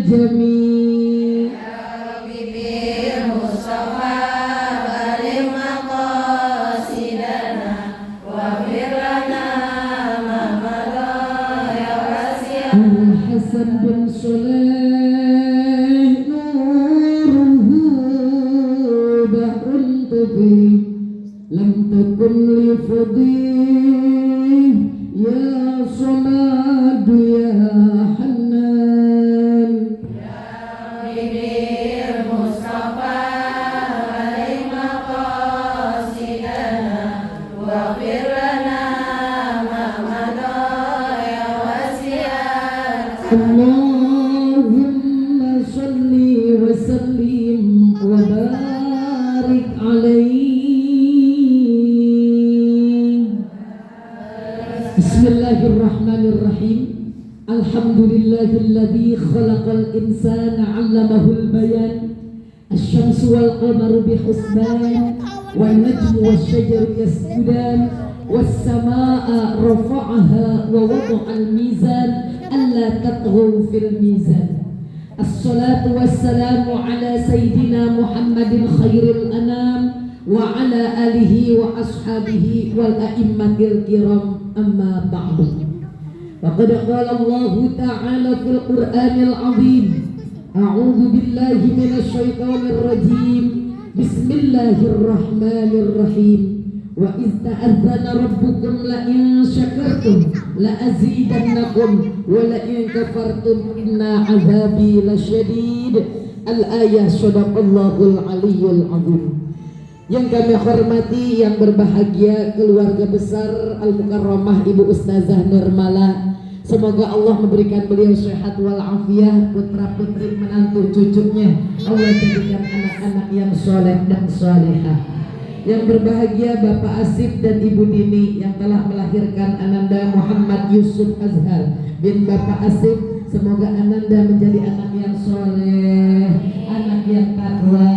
jami' bibir Mustafa balik maqasidana wafir lana ma madha ya wasi'a. Al-Hasan bin Saleh nuruhu bahrun tufi lam takun li fadih ya samad ya Hannan. Bibir Mustafa balik maqasidana wafir lana ma madha ya wasi'a. Allahumma salli wa sallim wa barik alaihi. Bismillahirrahmanirrahim. Alhamdulillahilladzi khalaqal insana 'allamahul bayan. Asy-syamsu wal qamaru bihusban wan najmu wasy-syajaru yasjudan was samaa'a rafa'aha wa wada'al mizan alla tatghaw fil mizan. Assalatu wassalamu ala sayyidina Muhammadin khairil anam wa ala alihi wa ashabihi wal a'immatil kiram, amma ba'du. Faqad qala Allah ta'ala fil Qur'anil 'azim, a'udzu billahi minasy syaithanir rajim. Bismillahirrahmanirrahim. Wa idz ta'adzana rabbukum la in syakartum la azidannakum wa la in kafartum inna 'adzabi lasyadid. Al-ayah. Shadaqallahul aliyyul 'azim. Yang kami hormati, yang berbahagia keluarga besar Al-Mukarramah Ibu Ustazah Nurmala. Semoga Allah memberikan beliau sehat walafiat, putra putri menantu cucunya Allah jadikan anak-anak yang soleh dan solehah. Yang berbahagia Bapak Asif dan Ibu Dini yang telah melahirkan Ananda Muhammad Yusuf Azhar bin Bapak Asif. Semoga Ananda menjadi anak yang soleh, anak yang takwa,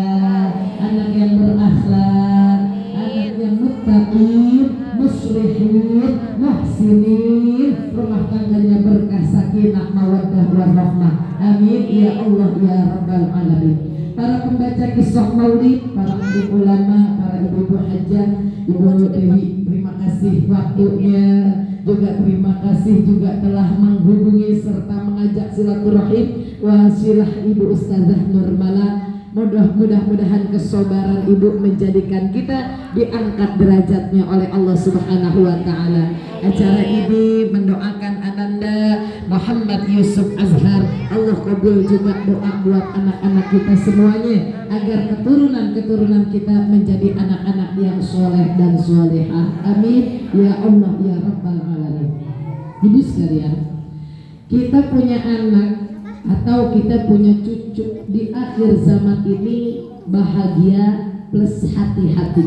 anak yang berakhlak, anak yang muttaqin, muslihin, muhsinin, rumah tangganya berkah, sakinah, mawaddah, warahmah. Amin ya Allah ya rabbal alamin. Para pembaca kisah maulid, para alim ulama, para ibu-ibu hajah, Ibu Dewi, terima kasih waktunya. Juga terima kasih juga telah menghubungi serta mengajak silaturahim wasilah Ibu Ustazah Nurmala. Mudah-mudahan kesabaran Ibu menjadikan kita diangkat derajatnya oleh Allah Subhanahu wa taala. Acara ini mendoakan Ananda Muhammad Yusuf Azhar. Allah kabul juga doa buat anak-anak kita semuanya agar keturunan-keturunan kita menjadi anak-anak yang soleh dan solehah. Amin ya Allah ya rabbal alamin. Ibu sekalian, kita punya anak atau kita punya cucu di akhir zaman ini bahagia plus hati-hati.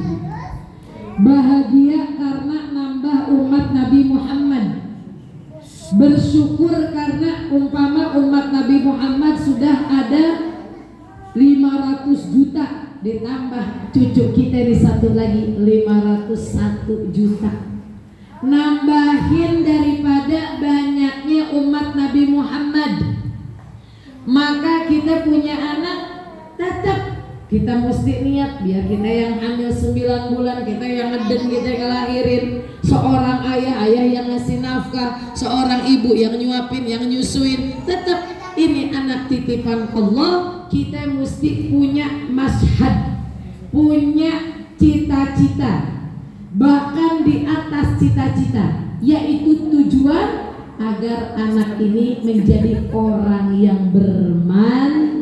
Bahagia karena nambah umat Nabi Muhammad. Bersyukur karena umpama umat Nabi Muhammad sudah ada 500 juta, ditambah cucu kita ini satu lagi 501 juta. Nambahin daripada banyaknya umat Nabi Muhammad. Maka kita punya anak, tetap kita mesti niat biar kita yang hamil 9 bulan, kita yang ngeden, kita yang ngelahirin. Seorang ayah yang ngasih nafkah, seorang ibu yang nyuapin, yang nyusuin. Tetap ini anak titipan Allah. Kita mesti punya mashhad, punya cita-cita, bahkan di atas cita-cita, yaitu tujuan agar anak ini menjadi orang yang bermanfaat.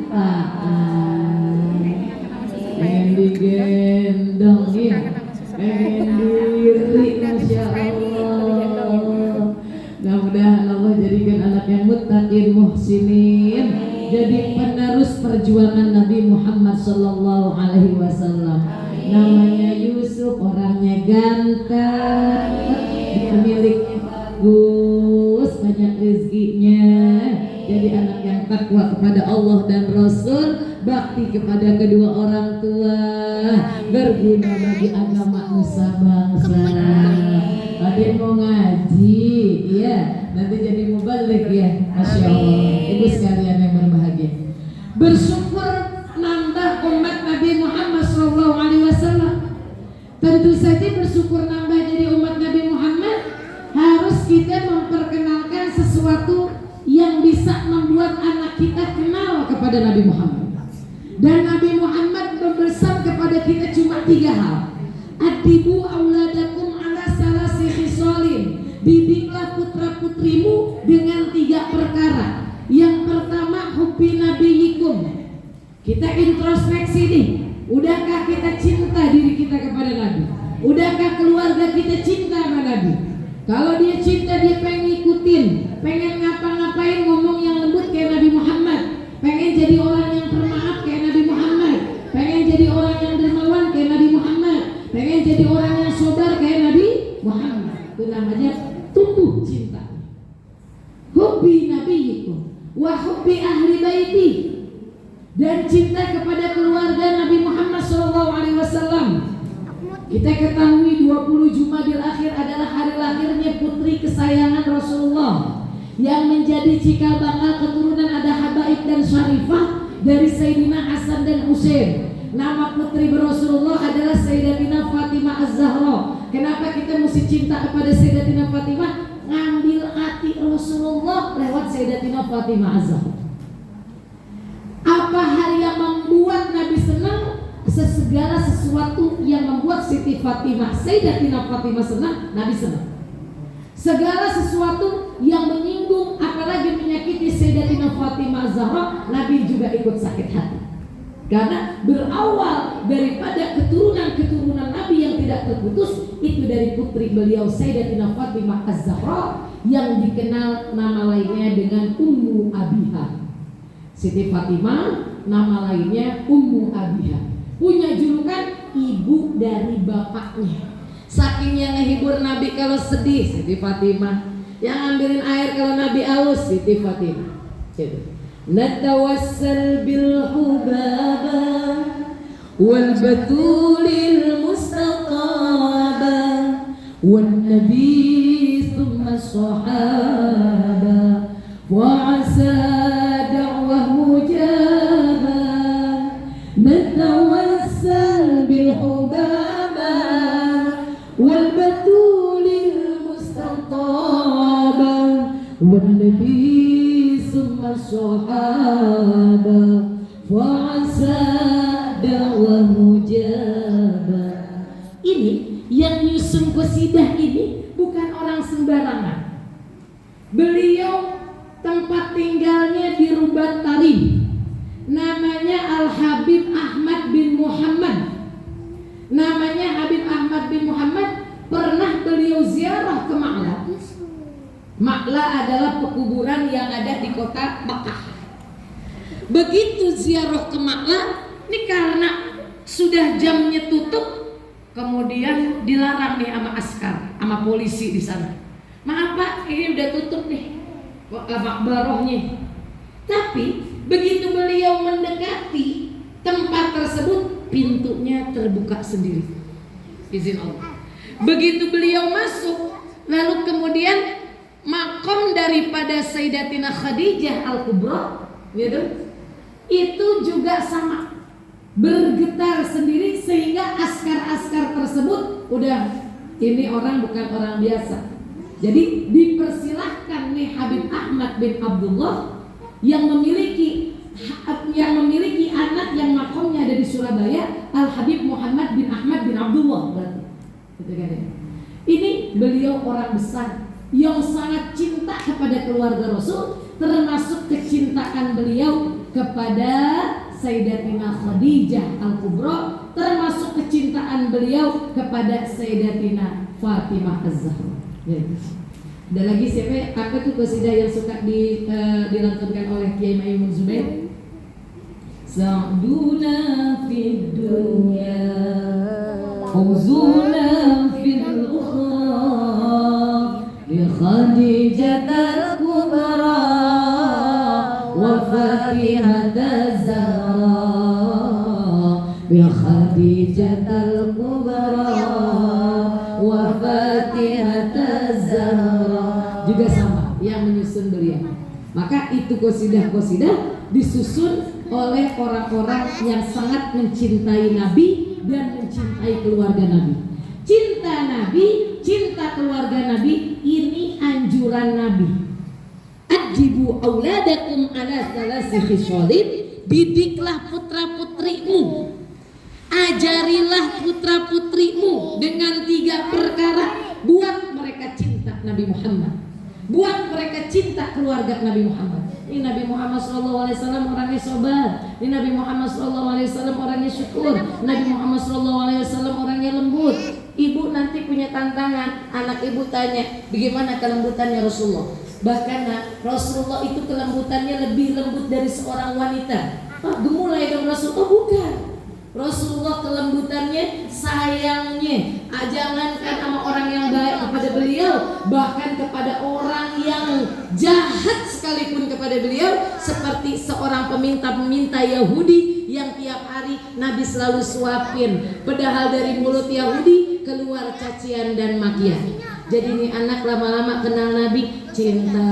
Pengen digendong ya, pengen diri, masya Allah. Mudah-mudahan Allah jadikan anak yang muttaqin, muhsinin, jadi penerus perjuangan Nabi Muhammad sallallahu alaihi wasallam. Namanya Yusuf, orangnya ganteng, pemiliknya bagus, banyak rezekinya. Jadi anak yang takwa kepada Allah dan Rasul, bakti kepada kedua orang tua, berguna bagi agama nusa bangsa. Adik mau ngaji, ya, nanti jadi mubalik ya, masya Allah. Ibu sekalian yang berbahagia, bersyukur nambah umat Nabi Muhammad SAW. Tentu saja bersyukur nambah jadi umat Nabi Muhammad, harus kita memperkenalkan sesuatu yang bisa membuat anak kita kenal kepada Nabi Muhammad. Dan Nabi Muhammad berpesan kepada kita cuma 3 hal. Adibu auladakum ala salasi khisalin. Didiklah putra-putrimu dengan 3 perkara. Yang pertama, hubbi nabiyikum. Kita introspeksi nih. Udahkah kita cinta diri kita kepada Nabi? Udahkah keluarga kita cinta sama Nabi? Kalau dia cinta, dia pengen ngikutin, pengen ngapa-ngapain ngomong yang lembut kayak Nabi Muhammad, pengen jadi orang yang bermaaf kayak Nabi Muhammad, pengen jadi orang yang dermawan kayak Nabi Muhammad, pengen jadi orang yang sabar kayak Nabi Muhammad. Itu namanya tumbuh cinta. Hubbi nabiyikum wa hubbi ahli baiti, dan cinta kepada keluarga Nabi Muhammad SAW. Kita ketahui 20 Jumadil Akhir adalah hari lahirnya putri kesayangan Rasulullah, yang menjadi cikal bakal keturunan ada Habaib dan Syarifah dari Sayyidina Hasan dan Husain. Nama putri Rasulullah adalah Sayyidatina Fatimah Az-Zahra. Kenapa kita mesti cinta kepada Sayyidatina Fatimah? Ngambil hati Rasulullah lewat Sayyidatina Fatimah Az-Zahra. Apa hal yang membuat Nabi senang? Segala sesuatu yang membuat Siti Fatimah, Sayyidatina Fatimah senang, Nabi senang. Segala sesuatu yang menyinggung apalagi menyakiti Sayyidatina Fatimah Az-Zahra, Nabi juga ikut sakit hati. Karena berawal daripada keturunan-keturunan Nabi yang tidak terputus itu dari putri beliau Sayyidatina Fatimah Az-Zahra yang dikenal nama lainnya dengan Ummu Abiha. Siti Fatimah nama lainnya Ummu Abiha, punya julukan ibu dari bapaknya. Saking yang ngehibur Nabi kalau sedih, Siti Fatimah. Yang ambilin air kalau Nabi aus, Siti Fatimah. Gitu. Natawassal bil hubaba wal batulil mustaqaba wan nabi thumma sahaba wa asa da'wah mujaba. Natawassal bil hubaba wal batulil mustaqaba wan nabi summa sahaba wa asa da'wah mujaba. Ini yang nyusun qasidah ini bukan orang sembarangan. Beliau tempat tinggalnya di Rubat Tarim, namanya Al-Habib Ahmad bin Muhammad. Namanya Habib Ahmad bin Muhammad. Pernah beliau ziarah ke Ma'la. Ma'la adalah pekuburan yang ada di kota Makkah. Begitu ziarah ke Ma'la, ini karena sudah jamnya tutup, kemudian dilarang nih sama askar, sama polisi di sana. Maaf Pak, ini udah tutup nih makbarohnya. Tapi begitu beliau mendekati tempat tersebut, pintunya terbuka sendiri, izin Allah. Begitu beliau masuk, lalu kemudian makom daripada Sayyidatina Khadijah Al-Kubra, gitu, itu juga sama bergetar sendiri, sehingga askar-askar tersebut udah, ini orang bukan orang biasa. Jadi dipersilahkan nih Habib Ahmad bin Abdullah yang memiliki anak yang makomnya ada di Surabaya, Al Habib Muhammad bin Ahmad bin Abdullah berarti. Ini beliau orang besar yang sangat cinta kepada keluarga Rasul, termasuk kecintaan beliau kepada Sayyidatina Khadijah Al-Kubra, termasuk kecintaan beliau kepada Sayyidatina Fatimah Az-Zahra. Ya. Ada lagi siapa? Apa tuh qasidah yang suka dilantunkan oleh Kiai Maimun Zubair? Sa'duna fid dunya, khuzuna fil ukhra, li Khadijah al-Kubra wa Fatimah az-Zahra, bi Khadijah al-Kubra wa Fatimah az-Zahra. Juga sama yang menyusun beliau. Maka itu qasidah-qasidah disusun oleh orang-orang yang sangat mencintai Nabi dan mencintai keluarga Nabi. Cinta Nabi, cinta keluarga Nabi, ini anjuran Nabi. Ajibu auladakum ala salasi khisalin, didiklah putra-putrimu, ajarilah putra-putrimu dengan 3 perkara. Buat mereka cinta Nabi Muhammad, buat mereka cinta keluarga Nabi Muhammad. Ini Nabi Muhammad SAW orangnya sabar. Ini Nabi Muhammad SAW orangnya syukur. Nabi Muhammad SAW orangnya lembut. Ibu nanti punya tantangan, anak ibu tanya, bagaimana kelembutannya Rasulullah? Bahkan Rasulullah itu kelembutannya lebih lembut dari seorang wanita. Gemulai dong Rasul? Oh bukan. Rasulullah kelembutannya, sayangnya, jangankan sama orang yang baik kepada beliau, bahkan kepada orang yang jahat sekalipun kepada beliau, seperti seorang peminta-peminta Yahudi yang tiap hari Nabi selalu suapin, padahal dari mulut Yahudi keluar cacian dan makian. Jadi ini anak lama-lama kenal Nabi, cinta,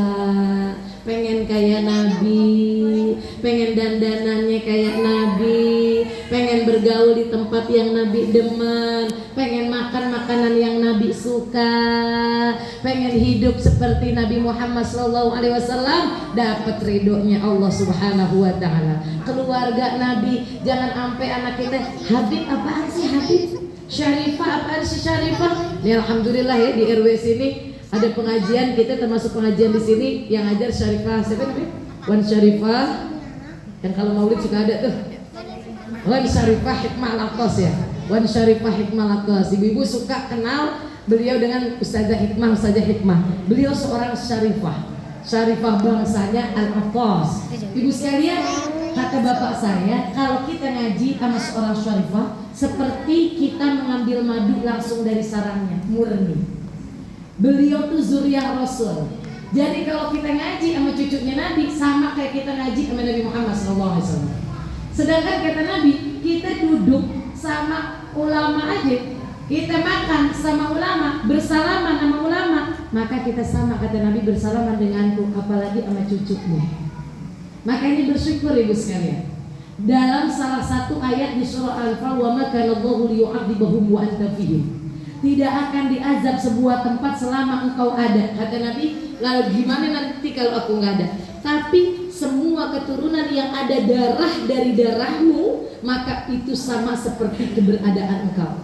pengen kayak Nabi, pengen dandanannya kayak Nabi, pengen bergaul di tempat yang Nabi demen, pengen makan makanan yang Nabi suka, pengen hidup seperti Nabi Muhammad SAW, dapat ridhonya Allah Subhanahu wa Ta'ala. Keluarga Nabi, jangan sampai anak kita, Habib apaan sih Habib? Syarifah apaan sih Syarifah? Ini alhamdulillah ya di RW sini ada pengajian, kita termasuk pengajian di sini yang ajar Syarifah siapa namanya? Wan Syarifah, yang kalau maulid suka ada tuh. Wan Syarifah Hikmah Latos ya. Wan Syarifah Hikmah Latos. Ibu-ibu suka kenal beliau dengan Ustazah Hikmah, Ustazah Hikmah. Beliau seorang Syarifah. Syarifah bangsanya Al-Atos. Ibu sekalian, kata bapak saya, kalau kita ngaji sama seorang Syarifah, seperti kita mengambil madu langsung dari sarangnya, murni. Beliau tuh zuriyah Rasul. Jadi kalau kita ngaji sama cucunya Nabi, sama kayak kita ngaji sama Nabi Muhammad SAW. Sedangkan kata Nabi, kita duduk sama ulama aja, kita makan sama ulama, bersalaman sama ulama, maka kita sama kata Nabi bersalaman denganku, apalagi sama cucunya. Makanya bersyukur ibu sekalian. Dalam salah satu ayat di surah Al-Fal, wa ma kana Allahu liyu'adzibahum wa anta fihim. Tidak akan diazab sebuah tempat selama engkau ada. Kata Nabi, lalu gimana nanti kalau aku nggak ada? Tapi semua keturunan yang ada darah dari darahmu, maka itu sama seperti keberadaan engkau.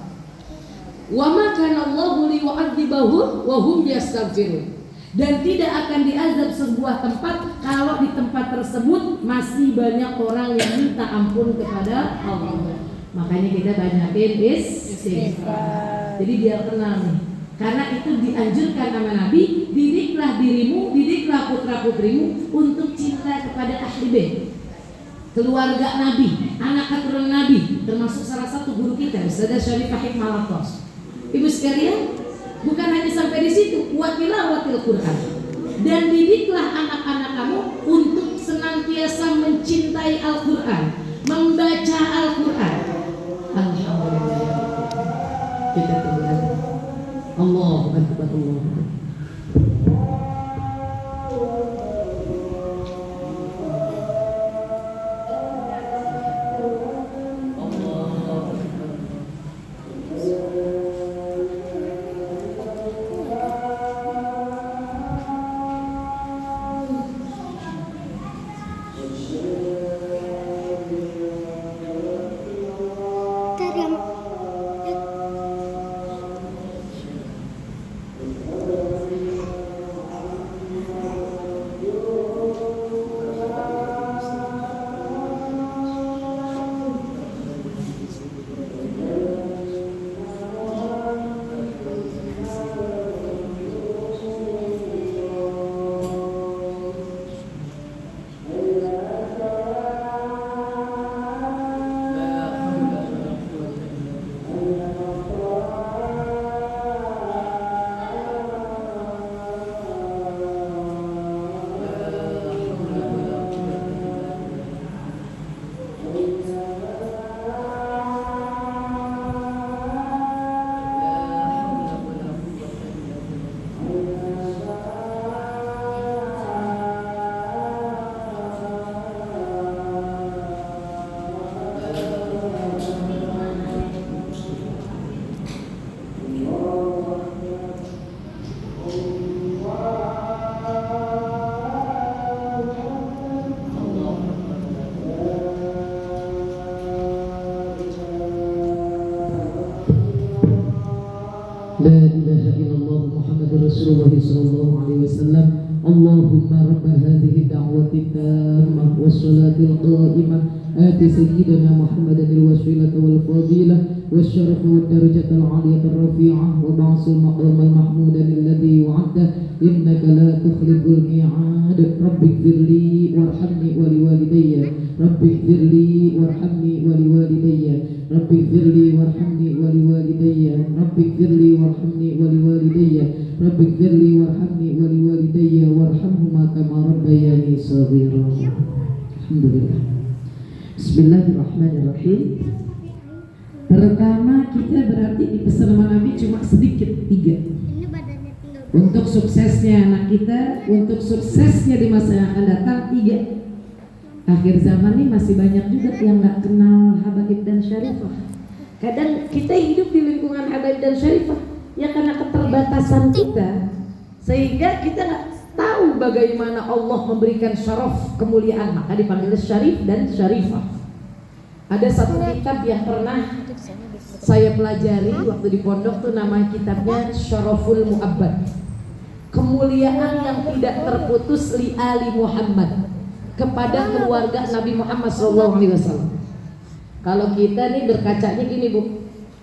Wa ma kana Allahu liyu'adzibahum wa hum yastaghfirun. Dan tidak akan diazab sebuah tempat kalau di tempat tersebut masih banyak orang yang minta ampun kepada Allah. Makanya kita banyakin istighfar. Jadi biar tenang nih. Karena itu dianjurkan sama Nabi, didiklah dirimu, didiklah putra-putrimu untuk cinta kepada ahli bait. Keluarga Nabi, anak keturunan Nabi, termasuk salah satu guru kita, Ustazah Syarifah Hikmah Latos. Ibu sekalian, bukan hanya sampai di situ, watil Quran. Dan didiklah anak-anak kamu untuk senantiasa mencintai Al-Quran, membaca Al-Quran. Alhamdulillah. Kita tunggu. Allahu Akbar, Allahu Akbar. Rasulullah sallallahu alaihi wasallam, Allahumma rabb hadhihi da'wati tammah wassalatil qa'imah ati sayyidina Muhammadan al-wasilata wal fadilah والشرف والدرجة العالية الرفيعة وبعث المقام المحمود الذي وعدته إنك لا تخلف الميعاد رب اغفر لي وارحمني ولوالدي رب اغفر لي وارحمني ولوالدي رب اغفر لي وارحمني ولوالدي رب اغفر لي وارحمني ولوالدي رب اغفر لي وارحمني ولوالدي وارحمهما كما ربياني صغيرا. الحمد لله. Bismillahirrahmanirrahim. Pertama, kita berarti dipesan sama Nabi cuma sedikit, 3. Untuk suksesnya anak kita, untuk suksesnya di masa yang akan datang, 3. Akhir zaman ini masih banyak juga yang gak kenal habaib dan syarifah. Kadang kita hidup di lingkungan habaib dan syarifah ya karena keterbatasan kita, sehingga kita gak tahu bagaimana Allah memberikan syaraf, kemuliaan, maka dipanggil syarif dan syarifah. Ada satu kitab yang pernah saya pelajari waktu di pondok tuh, nama kitabnya Syaraful Mu'abbad, kemuliaan yang tidak terputus li ali Muhammad, kepada keluarga Nabi Muhammad SAW. Kalau kita nih berkacanya gini Bu,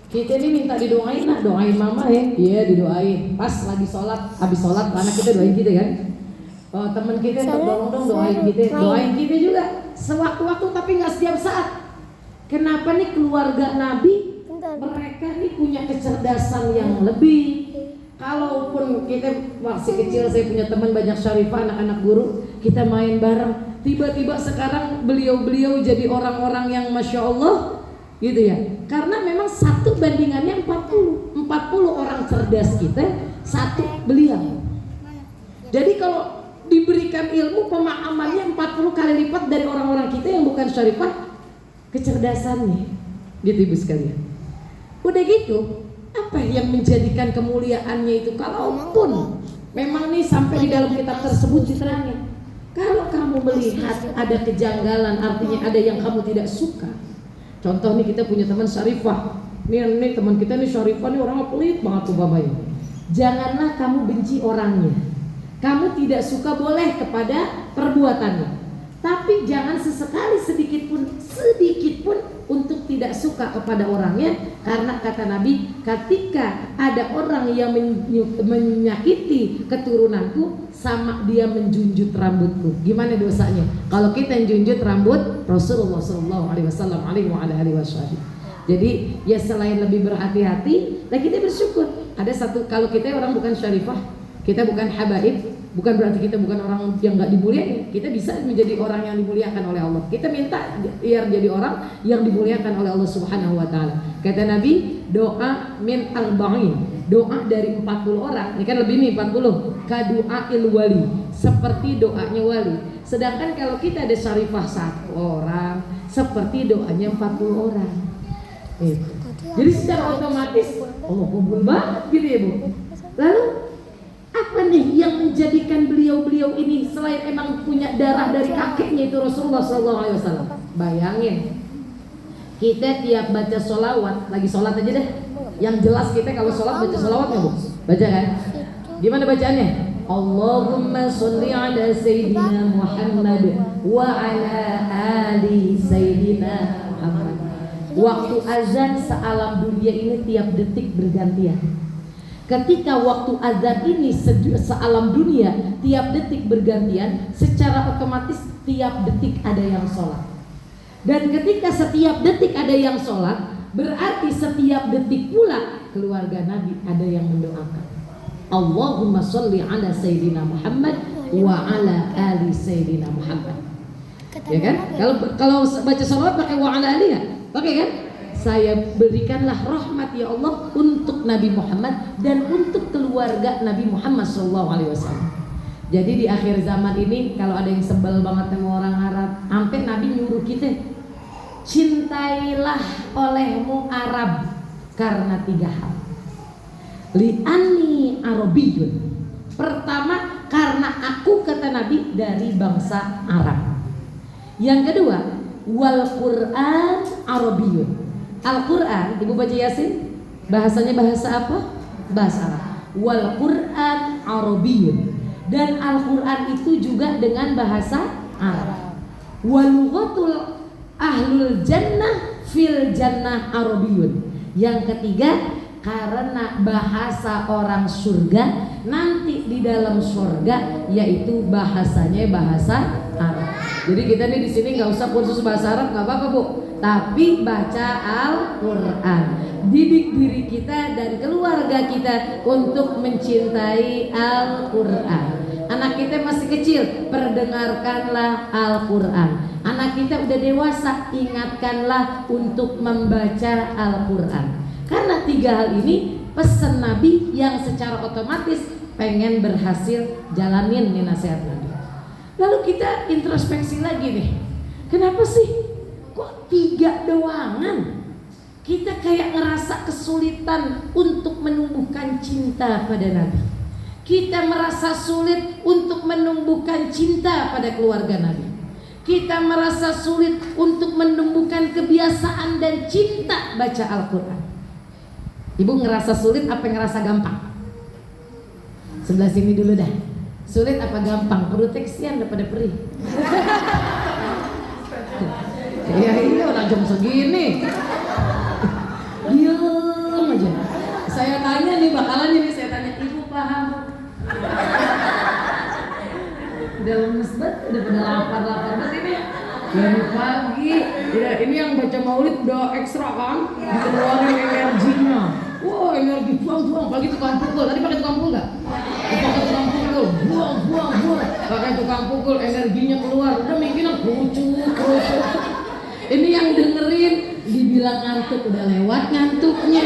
kita nih minta didoain, nah doain mama ya, iya didoain. Pas lagi sholat, habis sholat anak kita doain kita kan. Oh, teman kita tolong dong doain kita juga sewaktu-waktu, tapi nggak setiap saat. Kenapa nih keluarga Nabi, mereka nih punya kecerdasan yang lebih. Kalaupun kita masih kecil, saya punya teman banyak syarifah, anak-anak guru, kita main bareng. Tiba-tiba sekarang beliau-beliau jadi orang-orang yang Masya Allah gitu ya. Karena memang 1 bandingannya 40 orang cerdas kita, 1 beliau. Jadi kalau diberikan ilmu, pemahamannya 40 kali lipat dari orang-orang kita yang bukan syarifah kecerdasannya, gitu Ibu sekalian. Udah gitu, apa yang menjadikan kemuliaannya itu? Kalaupun memang nih sampai di dalam kitab tersebut diterangin, kalau kamu melihat ada kejanggalan, artinya ada yang kamu tidak suka. Contoh nih, kita punya teman syarifah, nih teman kita nih syarifah nih orangnya pelit banget tuh babanya. Janganlah kamu benci orangnya, kamu tidak suka boleh kepada perbuatannya, tapi jangan sesekali sedikit pun untuk tidak suka kepada orangnya. Karena kata Nabi, ketika ada orang yang menyakiti keturunanku, sama dia menjunjut rambutku. Gimana dosanya kalau kita yang junjut rambut Rasulullah SAW alaihi wasallam? Jadi ya selain lebih berhati-hati, nah kita bersyukur. Ada satu, kalau kita orang bukan syarifah, kita bukan habaib, bukan berarti kita bukan orang yang gak dimuliakan. Kita bisa menjadi orang yang dimuliakan oleh Allah. Kita minta biar jadi orang yang dimuliakan oleh Allah Subhanahu wa taala. Kata Nabi, doa min arba'in, doa dari 40 orang. Ini kan lebih nih 40. Kadu'ail wali, seperti doanya wali. Sedangkan kalau kita ada syarifah 1 orang, seperti doanya 40 orang. Jadi secara otomatis Allah kabul banget gitu ya Bu. Lalu apa nih yang menjadikan beliau-beliau ini selain emang punya darah dari kakeknya itu Rasulullah SAW? Bayangin, kita tiap baca sholawat, lagi sholat aja deh, yang jelas kita kalau sholat baca sholawat nggak Bu? Baca kan? Gimana bacaannya? Allahumma sholli ala Sayyidina Muhammad wa ala ali Sayyidina Muhammad. Waktu azan sealam dunia ini tiap detik bergantian. Ketika waktu azan ini sealam dunia tiap detik bergantian, secara otomatis tiap detik ada yang sholat. Dan ketika setiap detik ada yang sholat, berarti setiap detik pula keluarga Nabi ada yang mendoakan. Allahumma sholli ala Sayyidina Muhammad wa ala ali Sayyidina Muhammad. Ya kan? Kalau baca sholat pakai wa ala ali ya? Pakai kan? Saya berikanlah rahmat ya Allah untuk Nabi Muhammad dan untuk keluarga Nabi Muhammad SAW. Jadi di akhir zaman ini kalau ada yang sebel banget sama orang Arab, sampai Nabi nyuruh kita, cintailah olehmu Arab karena 3 hal. Li'anni Arabiyyun. Pertama, karena aku, kata Nabi, dari bangsa Arab. Yang kedua, wal Qur'an Arabiyyun. Al-Quran, Ibu baca Yasin, bahasanya bahasa apa? Bahasa Arab. Wal Quran Arabiyyun. Dan Al-Qur'an itu juga dengan bahasa Arab. Wa lughatul ahlul jannah fil jannah Arabiyyun. Yang ketiga, karena bahasa orang surga nanti di dalam surga yaitu bahasanya bahasa Arab. Jadi kita nih di sini nggak usah kursus bahasa Arab, nggak apa-apa Bu, tapi baca Al-Quran, didik diri kita dan keluarga kita untuk mencintai Al-Quran. Anak kita masih kecil, perdengarkanlah Al-Quran. Anak kita udah dewasa, ingatkanlah untuk membaca Al-Quran. Karena 3 hal ini pesan Nabi yang secara otomatis pengen berhasil jalanin nih nasihat Nabi. Lalu kita introspeksi lagi nih, kenapa sih kok 3 doangan kita kayak ngerasa kesulitan untuk menumbuhkan cinta pada Nabi? Kita merasa sulit untuk menumbuhkan cinta pada keluarga Nabi. Kita merasa sulit untuk menumbuhkan kebiasaan dan cinta baca Al-Quran. Ibu ngerasa sulit apa ngerasa gampang? Sebelah sini dulu dah. Sulit apa gampang? Perlu teksian daripada perih. Ya iya orang jam segini. Diam aja. Saya tanya nih, bakalan ini saya tanya, ibu paham? Udah lemes banget, udah pada lapar-lapar banget ini. Dari pagi, ya, ini yang baca maulid udah ekstra kan? Dikeluarin energinya. Wah, energi buang-buang, pagi tukang pukul. Tadi pakai tukang pukul nggak? Pakai tukang pukul, buang. Pakai tukang pukul, energinya keluar. Udah mikirnya kerucut. Ini yang dengerin, dibilang ngantuk udah lewat ngantuknya.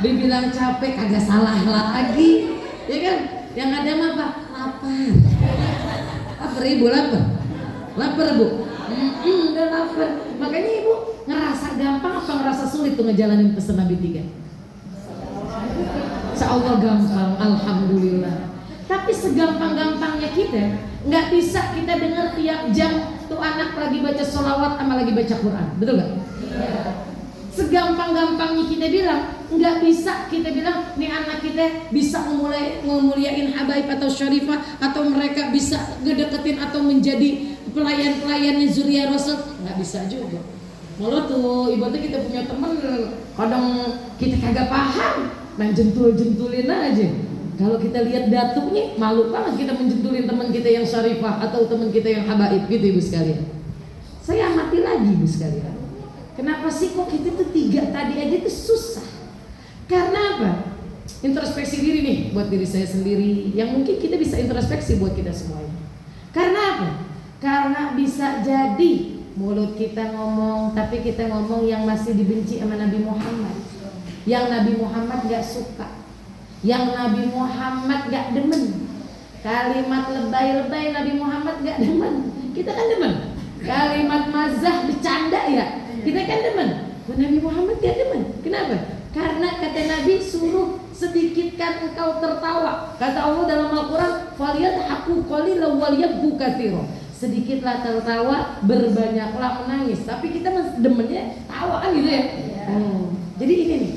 Dibilang capek kagak salah lagi, ya kan? Yang ada mah apa? Lapar. Lapar ibu, lapar bu. Udah lapar. Makanya ibu ngerasa gampang apa ngerasa sulit tuh ngejalanin pesan Nabi 3? Insya Allah gampang, alhamdulillah. Tapi segampang-gampangnya kita nggak bisa kita dengar tiap jam tuh anak lagi baca sholawat sama lagi baca Quran, betul nggak? Segampang-gampangnya kita bilang nggak bisa kita bilang nih anak kita bisa memuliain habaib atau syarifah atau mereka bisa ngedeketin atau menjadi pelayan-pelayannya Zuriya Rasul, nggak bisa juga. Malah tuh ibaratnya kita punya teman kadang kita kagak paham, main jentul-jentulin aja. Kalau kita lihat datuknya malu banget kita menjentulin teman kita yang syarifah atau teman kita yang habaib gitu ibu sekalian. Saya amati lagi ibu sekalian. Kenapa sih kok kita tuh 3 tadi aja tuh susah? Karena apa? Introspeksi diri nih buat diri saya sendiri, yang mungkin kita bisa introspeksi buat kita semuanya. Karena apa? Karena bisa jadi mulut kita ngomong, tapi kita ngomong yang masih dibenci sama Nabi Muhammad, yang Nabi Muhammad gak suka, yang Nabi Muhammad gak demen. Kalimat lebay-lebay Nabi Muhammad gak demen, kita kan demen. Kalimat mazah bercanda ya, kita kan demen. Nabi Muhammad gak demen. Kenapa? Karena kata Nabi suruh sedikitkan engkau tertawa. Kata Allah dalam Al-Quran, "Falyadhaku qalilan walyabku katsiran." Sedikitlah tertawa, berbanyaklah menangis. Tapi kita demennya tawa kan gitu ya. Jadi ini nih,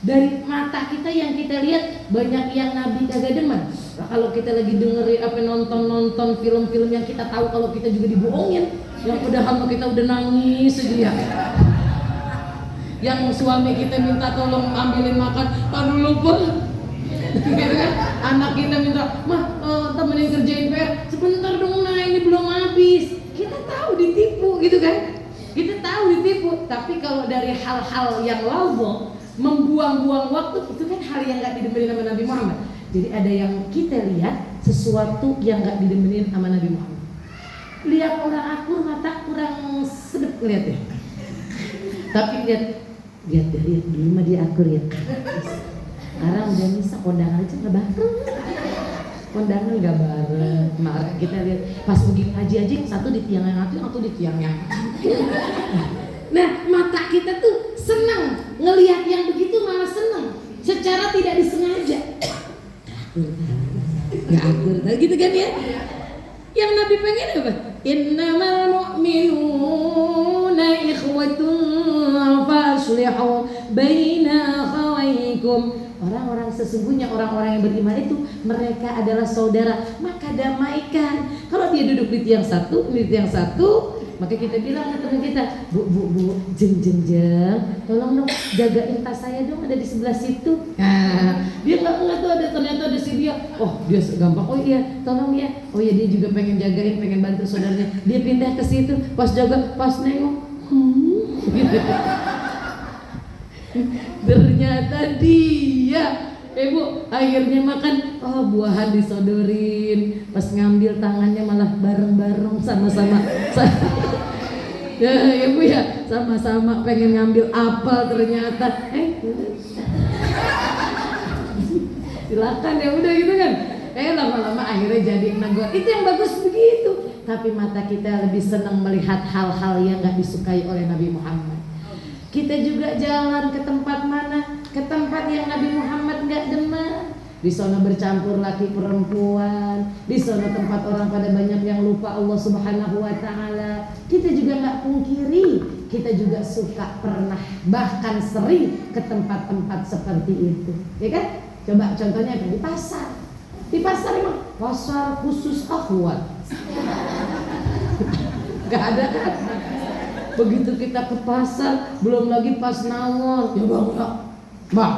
dari mata kita yang kita lihat banyak yang Nabi kagak demen. Nah, kalau kita lagi dengerin apa nonton film-film yang kita tahu kalau kita juga dibohongin, yang padahal kita udah nangis aja ya. Yang suami kita minta tolong ambilin makan, tak dulu pun. Gitu kan? Anak kita minta, "Mah, temenin kerjain PR, sebentar dong, nah ini belum habis." Kita tahu ditipu gitu kan? Kita tahu ditipu, tapi kalau dari hal-hal yang laubong, membuang-buang waktu, itu kan hal yang gak didemenin sama Nabi Muhammad. Jadi ada yang kita lihat sesuatu yang gak didemenin sama Nabi Muhammad. Lihat orang akur, mata kurang sedep lihatnya. Tapi lihat dulu mah dia akur ya. Sekarang udah bisa kondangan aja nggak bareng. Kondangan nggak bareng. Kemarin kita lihat pas pergi ngaji aja yang satu di tiang yang satu di tiang yang. Nah mata kita tuh senang ngelihat yang begitu, malah senang secara tidak disengaja. Nggak akur, gitu kan ya? Yang Nabi pengen apa? Innamal mu'minuna ikhwatun faslihu baina akhawaykum orang-orang sesungguhnya orang-orang yang beriman itu mereka adalah saudara, maka damaikan. Kalau dia duduk di tiang satu, maka kita bilang ke teman kita, bu, jeng, tolong dong jagain tas saya dong, ada di sebelah situ. Nah, dia nggak tuh ternyata ada si dia. Oh, dia gampang. Oh iya, tolong ya. Oh iya, dia juga pengen jagain, pengen bantu saudaranya. Dia pindah ke situ, pas jaga, pas nengok, gitu. Ternyata dia. Bu, akhirnya makan, buahan disodorin, pas ngambil tangannya malah bareng-bareng sama-sama. Ya Bu ya, sama-sama pengen ngambil apel ternyata. Silakan ya udah gitu kan. Lama-lama akhirnya jadi negor. Itu yang bagus begitu. Tapi mata kita lebih senang melihat hal-hal yang gak disukai oleh Nabi Muhammad. Kita juga jalan ke tempat mana? Ke tempat yang Nabi Muhammad gak demen. Di sana bercampur laki perempuan, di sana tempat orang pada banyak yang lupa Allah Subhanahu wa taala. Kita juga gak pungkiri, kita juga suka pernah bahkan sering ke tempat-tempat seperti itu. Ya kan? Coba contohnya apa? Di pasar. Di pasar emang pasar khusus akhwat. Gak ada kan? Begitu kita ke pasar, belum lagi pas nawar, ya bang, buat,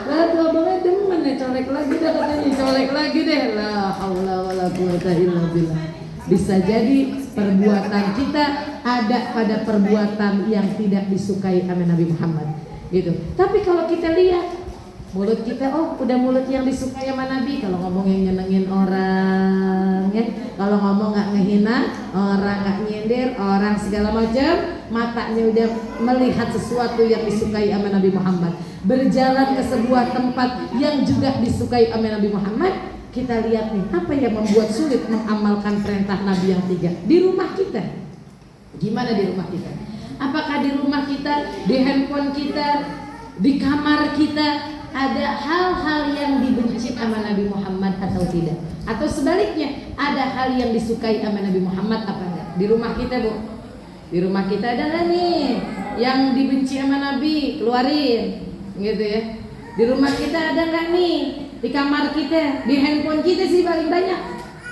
waduh abangnya demen ya, colek lagi dah katanya, colek lagi deh, la haula wala quwata illa billah. Bisa jadi perbuatan kita ada pada perbuatan yang tidak disukai sama Nabi Muhammad, gitu. Tapi kalau kita lihat mulut kita, udah mulut yang disukai sama Nabi. Kalau ngomong yang nyenengin orang, ya. Kalau ngomong nggak ngehina orang, nggak nyindir orang segala macam, matanya udah melihat sesuatu yang disukai sama Nabi Muhammad. Berjalan ke sebuah tempat yang juga disukai sama Nabi Muhammad, kita lihat nih apa yang membuat sulit mengamalkan perintah Nabi yang 3 di rumah kita. Gimana di rumah kita? Apakah di rumah kita, di handphone kita, di kamar kita ada hal-hal yang dibenci sama Nabi Muhammad atau tidak? Atau sebaliknya, ada hal yang disukai sama Nabi Muhammad apa enggak? Di rumah kita, Bu. Di rumah kita ada nggak nih yang dibenci sama Nabi? Keluarin, gitu ya. Di rumah kita ada nggak nih? Di kamar kita, di handphone kita sih paling banyak,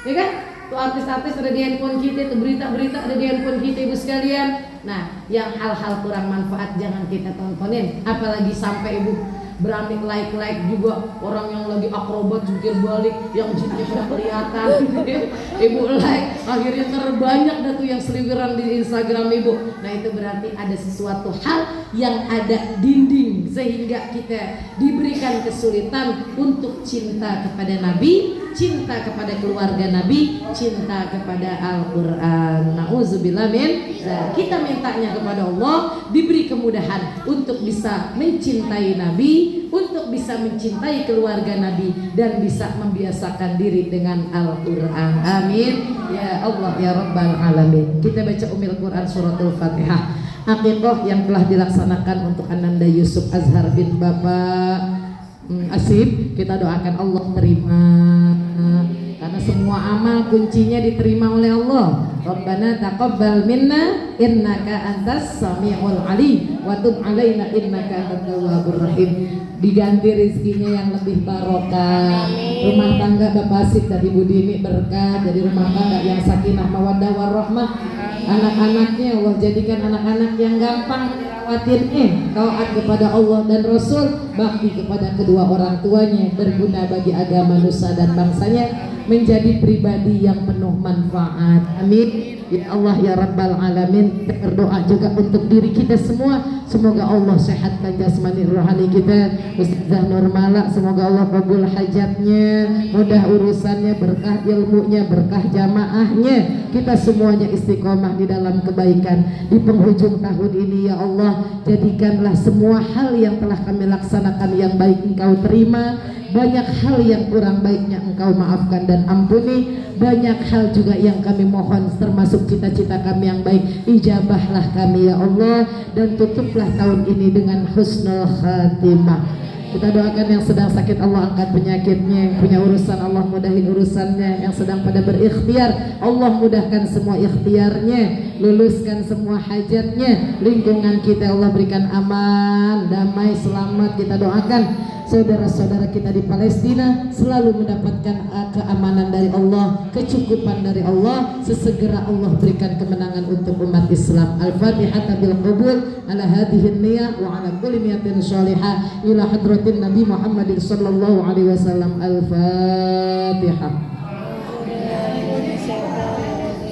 ya kan? Tuh artis-artis ada di handphone kita, tuh berita-berita ada di handphone kita, Ibu sekalian. Nah, yang hal-hal kurang manfaat jangan kita tontonin, apalagi sampai Ibu berani like juga orang yang lagi akrobat jungkir balik yang jinnya sudah kelihatan. Ibu like, akhirnya terbanyak dah tuh yang seliweran di Instagram Ibu. Nah itu berarti ada sesuatu hal yang ada dinding sehingga kita diberikan kesulitan untuk cinta kepada Nabi, cinta kepada keluarga Nabi, cinta kepada Al-Quran. Na'udzubillah min. Kita mintanya kepada Allah diberi kemudahan untuk bisa mencintai Nabi, untuk bisa mencintai keluarga Nabi, dan bisa membiasakan diri dengan Al-Quran. Amin ya Allah ya Rabbal Alamin. Kita baca Ummul Quran suratul Fatihah. Aqiqah yang telah dilaksanakan untuk Ananda Yusuf Azhar bin Bapak Asib, kita doakan Allah terima, karena semua amal kuncinya diterima oleh Allah. Rabbana taqabbal minna innaka antas samiul alim wa tub alaina innaka antat tawwabur rahim. Diganti rezekinya yang lebih barokah, rumah tangga Bapak Asib dan Ibu Dini berkah, jadi rumah tangga yang sakinah mawaddah warahmah. Anak-anaknya Allah jadikan anak-anak yang gampang dirawatin, taat kepada Allah dan Rasul, bakti kepada kedua orang tuanya, berguna bagi agama nusa dan bangsanya, menjadi pribadi yang penuh manfaat. Amin ya Allah ya Rabbal Alamin. Kita berdoa juga untuk diri kita semua, semoga Allah sehatkan jasmani rohani kita. Ustazah Nurmala, semoga Allah kabul hajatnya, mudah urusannya, berkah ilmunya, berkah jamaahnya, kita semuanya istiqomah di dalam kebaikan. Di penghujung tahun ini ya Allah, jadikanlah semua hal yang telah kami laksanakan yang baik Engkau terima, banyak hal yang kurang baiknya Engkau maafkan dan ampuni, banyak hal juga yang kami mohon termasuk cita-cita kami yang baik, ijabahlah kami ya Allah, dan tutuplah tahun ini dengan husnul khatimah. Kita doakan yang sedang sakit Allah angkat penyakitnya, yang punya urusan Allah mudahin urusannya, yang sedang pada berikhtiar Allah mudahkan semua ikhtiarnya, luluskan semua hajatnya, lingkungan kita Allah berikan aman, damai, selamat. Kita doakan saudara-saudara kita di Palestina selalu mendapatkan keamanan dari Allah, kecukupan dari Allah, sesegera Allah berikan kemenangan untuk umat Islam. Al-Fatihah bil qabul ala hadhihi niyah wa ala kulli niyatin shalihah ila hadratin Nabi Muhammadin sallallahu alaihi wasallam. Al-Fatihah.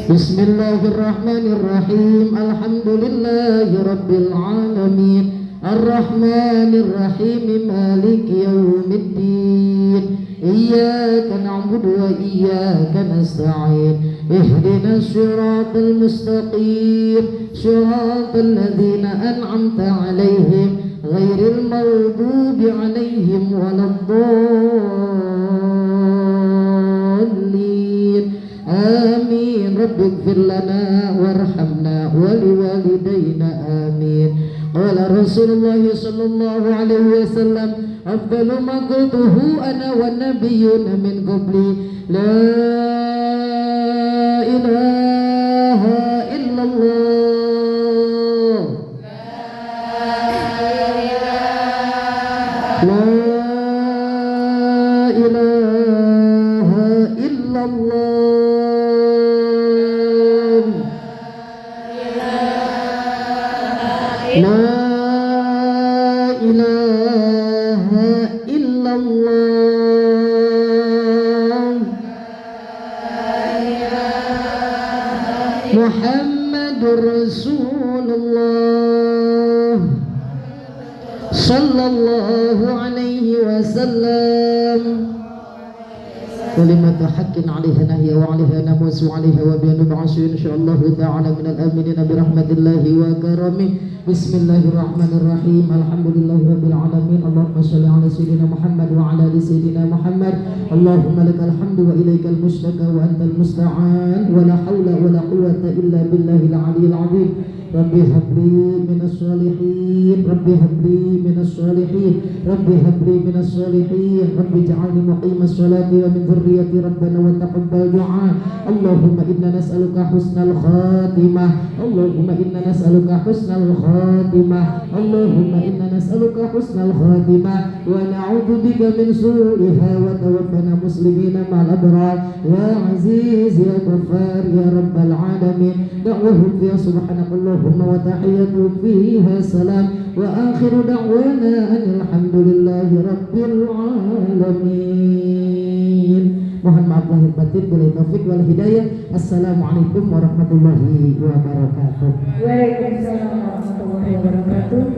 Bismillahirrahmanirrahim. Alhamdulillahi rabbil alamin. الرحمن الرحيم مالك يوم الدين إياك نعبد وإياك نستعين اهدنا الصراط المستقيم صراط الذين أنعمت عليهم غير المغضوب عليهم ولا الضالين آمين رب اغفر لنا وارحمنا ولوالدينا آمين. قال رسول الله صلى الله عليه وسلم أفضل ما قلته أنا والنبيون من قبلي لا إله إلا الله لا إله إلا الله لا إله إلا الله محمد رسول الله صلى الله عليه وسلم كلمة حق عليها نهي وعليها نموت وعليها وبها نبعث إن شاء الله تعالى من الآمنين برحمة الله وكرمه. بسم الله الرحمن الرحيم الحمد لله رب العالمين اللهم صل على سيدنا محمد وعلى آل سيدنا محمد اللهم لك الحمد وإليك المشتكى وأنت المستعان ولا حول ولا قوة إلا بالله العلي العظيم. ربي هب لي من الصالحين ربي هب لي من الصالحين ربي هب لي من الصالحين ربي اجعلني مقيم الصلاة ومن ذريتي ربنا وتقبل دعاء. اللهم إنا نسألك حسن الخاتمة اللهم إنا نسألك حسن الخاتمة اللهم إنا نسألك حسن الخاتمة ونعوذ بك من سوءها وتوفنا مسلمين مع الأبرار يا عزيز يا غفار يا رب العالمين. دعوهم فيها سبحانك اللهم وتحيتهم فيها سلام وآخر دعوانا أن الحمد لله رب العالمين. Mohon maaf lahir batin, bila taufik wal hidayah. Assalamualaikum warahmatullahi wabarakatuh. Waalaikumsalam warahmatullahi wabarakatuh.